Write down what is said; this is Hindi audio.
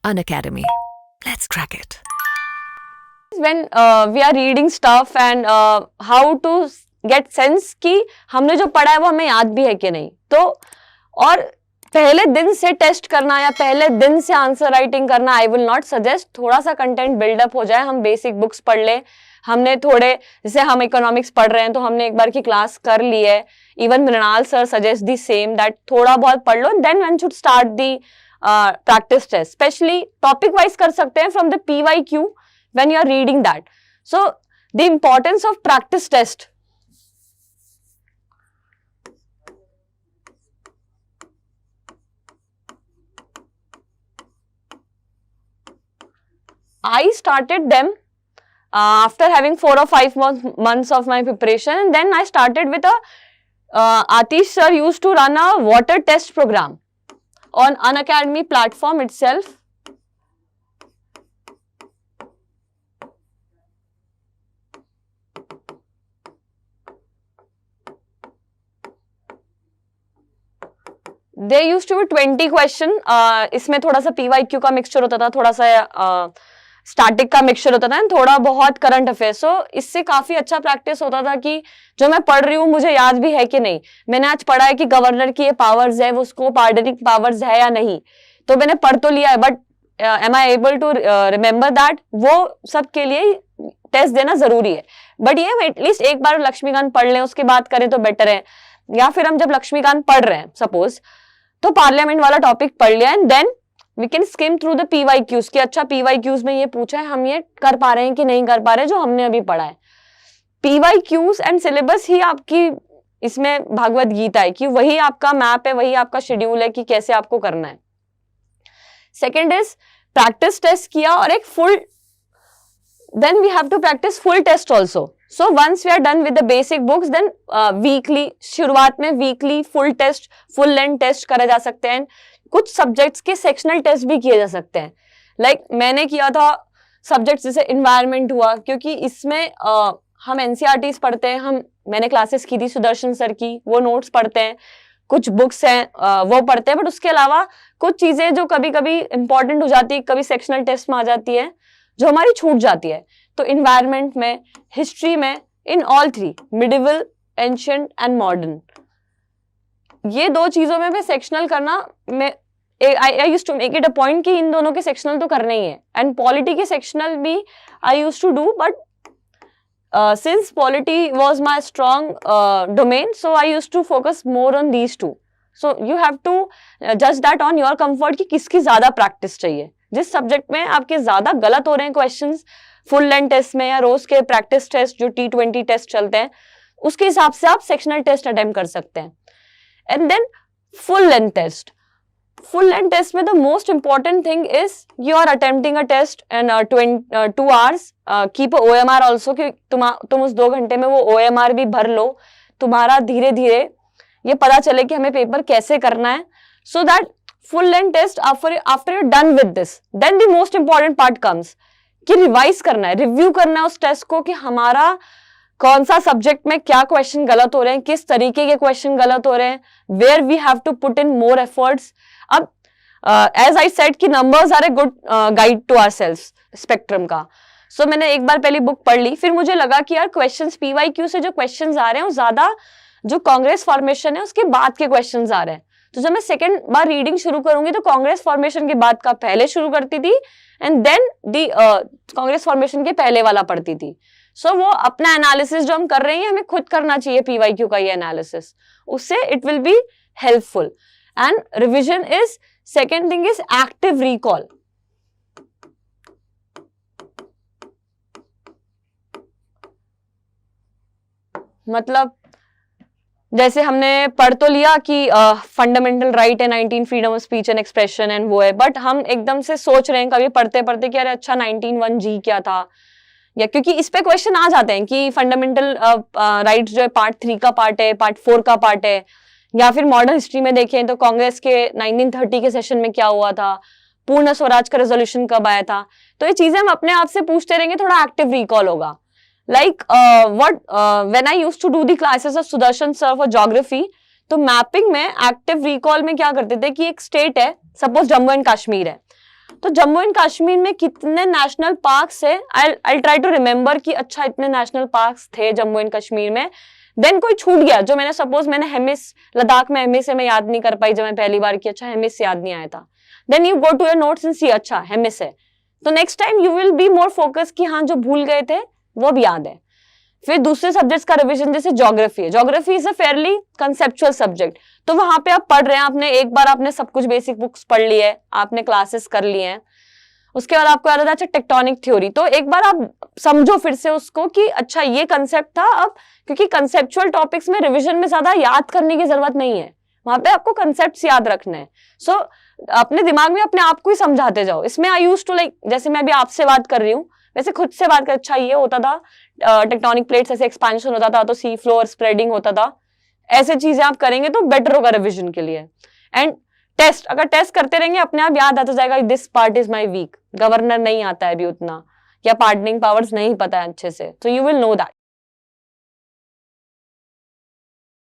Unacademy. Let's crack it. When we are reading stuff and how to get sense कि हमने जो पढ़ा है वो हमें याद भी है कि नहीं, तो और पहले दिन से टेस्ट करना या पहले दिन से आंसर राइटिंग करना आई विल नॉट सजेस्ट. थोड़ा सा कंटेंट बिल्डअप हो जाए, हम बेसिक बुक्स पढ़ ले, हमने थोड़े, जैसे हम इकोनॉमिक्स पढ़ रहे हैं तो हमने एक बार की क्लास कर ली है. Even Mrinal sir suggest the same that थोड़ा बहुत पढ़ लो, then one should start the practice test. Specially topic wise कर सकते हैं from the PYQ when you are reading that. So the importance of practice test. I started them after having 4 or 5 months of my preparation, and then I started with a Atish sir used to run a water test program on Unacademy platform itself. There used to be 20 question. इसमें थोड़ा सा PYQ का मिक्सचर होता था, थोड़ा सा स्टैटिक का मिक्सचर होता था, थोड़ा बहुत करंट अफेयर. सो इससे काफी अच्छा प्रैक्टिस होता था कि जो मैं पढ़ रही हूँ मुझे याद भी है कि नहीं. मैंने आज पढ़ा है कि गवर्नर की ये पावर्स है, वो उसको पार्डनिंग पावर्स है या नहीं, तो मैंने पढ़ तो लिया है, but am I able to remember that. वो सब के लिए टेस्ट देना जरूरी है. बट ये एटलीस्ट एक बार लक्ष्मीकांत पढ़ लें, उसके बाद करें तो बेटर है. या फिर हम जब लक्ष्मीकांत पढ़ रहे हैं सपोज, तो पार्लियामेंट वाला टॉपिक पढ़ लिया and then we can skim through the PYQs कि अच्छा PYQs में ये पूछा है, हम ये कर पा रहे हैं कि नहीं कर पा रहे हैं, जो हमने अभी पढ़ा है. PYQs एंड सिलेबस ही आपकी इसमें भागवत गीता है, कि वही आपका मैप है, वही आपका शेड्यूल है कि कैसे आपको करना है. सेकेंड इज प्रैक्टिस टेस्ट किया और एक full, then we have to practice full test also. So once we are done with the basic books, then weekly, शुरुआत में weekly full test, full length test करे जा सकते हैं. कुछ subjects के sectional test भी किए जा सकते हैं. Like मैंने किया था subjects जैसे environment हुआ, क्योंकि इसमें हम NCERTs पढ़ते हैं, मैंने क्लासेस की थी सुदर्शन सर की, वो नोट्स पढ़ते हैं, कुछ बुक्स हैं वो पढ़ते हैं, बट उसके अलावा कुछ चीजें जो कभी कभी इंपॉर्टेंट हो जाती है, कभी सेक्शनल टेस्ट में आ जाती है, जो हमारी छूट जाती है. तो इन्वायरमेंट में, हिस्ट्री में, in all 3, medieval, ancient and modern, ये 2 चीजों में भी सेक्शनल करना, I used to make it a point कि इन दोनों के सेक्शनल तो करने ही है. एंड पॉलिटी के सेक्शनल भी I used to do, but since polity was my strong domain, so I used to focus more on these 2. So you have to जज दैट ऑन योर कंफर्ट कि किसकी ज्यादा प्रैक्टिस चाहिए. जिस सब्जेक्ट में आपके ज्यादा गलत हो रहे हैं क्वेश्चंस फुल लेंथ टेस्ट में या रोज के प्रैक्टिस टेस्ट जो T20 टेस्ट चलते हैं, उसके हिसाब से आप सेक्शनल टेस्ट अटेम्प्ट कर सकते हैं. And then full length test. Full length test में the most important thing is you are attempting a test and 2 hours. Keep OMR also, कि तुम उस 2 घंटे में वो OMR भी भर लो, तुम्हारा धीरे धीरे ये पता चले कि हमें पेपर कैसे करना है. So that full length test after you're done with this, then the most important part comes कि रिवाइज करना है, रिव्यू करना है उस टेस्ट को कि हमारा कौन सा सब्जेक्ट में क्या क्वेश्चन गलत हो रहे हैं, किस तरीके के क्वेश्चन गलत हो रहे हैं, where we have to put in more efforts. अब एज आई सेड कि numbers are a good guide to ourselves spectrum का. सो मैंने एक बार पहले बुक पढ़ ली, फिर मुझे लगा कि यार क्वेश्चंस PYQ से जो क्वेश्चंस आ रहे हैं वो ज्यादा जो कांग्रेस फॉर्मेशन है उसके बाद के क्वेश्चंस आ रहे हैं. तो जब मैं सेकेंड बार रीडिंग शुरू करूंगी तो कांग्रेस फॉर्मेशन के बाद का पहले शुरू करती थी and then the Congress formation के पहले वाला पढ़ती थी. सो वो अपना एनालिसिस जो हम कर रहे हैं हमें खुद करना चाहिए PYQ का ये एनालिसिस, उससे it will be helpful. And revision is second thing is active recall. मतलब जैसे हमने पढ़ तो लिया कि फंडामेंटल राइट है 19 freedom of speech and expression and वो है, बट हम एकदम से सोच रहे हैं कभी पढ़ते पढ़ते कि अरे अच्छा 19(1)(g) क्या था, या क्योंकि इस पे क्वेश्चन आ जाते हैं कि फंडामेंटल राइट्स जो है पार्ट 3 का पार्ट है, पार्ट 4 का पार्ट है, या फिर मॉडर्न हिस्ट्री में देखें तो कांग्रेस के 1930 के सेशन में क्या हुआ था, पूर्ण स्वराज का रेजोल्यूशन कब आया था. तो ये चीजें हम अपने आप से पूछते रहेंगे, थोड़ा एक्टिव रिकॉल होगा. Like when I used to do the classes of Sudarshan sir for geography, तो मैपिंग में एक्टिव रिकॉल में क्या करते थे कि एक स्टेट है, सपोज जम्मू एंड कश्मीर है, तो जम्मू एंड कश्मीर में कितने नेशनल पार्क्स है, आई ट्राई टू रिमेम्बर कि अच्छा इतने नेशनल पार्क्स थे जम्मू एंड कश्मीर में, देन कोई छूट गया जो मैंने सपोज मैंने हेमिस लद्दाख में हेमिस है मैं याद नहीं कर पाई जब मैं पहली बार की, अच्छा हेमिस याद नहीं आया था, then you go to your notes and see अच्छा हेमिस है, तो next time you will be more focus कि हाँ जो भूल गए थे वो अब याद है। फिर दूसरे सब्जेक्ट्स का रिवीजन जैसे ज्योग्राफी है, geography is a fairly conceptual subject, तो वहां पे आप पढ़ रहे हैं, आपने एक बार आपने सब कुछ बेसिक बुक्स पढ़ ली है, आपने क्लासेस कर लिए हैं, उसके बाद आपको याद आता है अच्छा टेक्टोनिक थ्योरी, तो एक बार आप समझो फिर से उसको कि अच्छा ये कंसेप्ट था, अब क्योंकि कंसेप्चुअल टॉपिक्स में रिवीजन में ज्यादा याद करने की जरूरत नहीं है, वहां पे आपको कंसेप्ट्स याद रखने हैं। सो अपने दिमाग में अपने आप को ही समझाते जाओ। इसमें आई यूज्ड टू लाइक जैसे मैं अभी आपसे बात कर रही हूँ वैसे खुद से बात कर, अच्छा ये होता था टेक्टोनिक प्लेट्स ऐसे एक्सपेंशन होता था तो सी फ्लोर स्प्रेडिंग होता था, ऐसे चीजें आप करेंगे तो बेटर होगा रिवीजन के लिए। एंड टेस्ट, अगर टेस्ट करते रहेंगे अपने आप याद आता जाएगा, this part is my weak, governor नहीं आता है अभी उतना, या पार्टनिंग पावर्स नहीं पता है अच्छे से, तो यू विल नो दैट।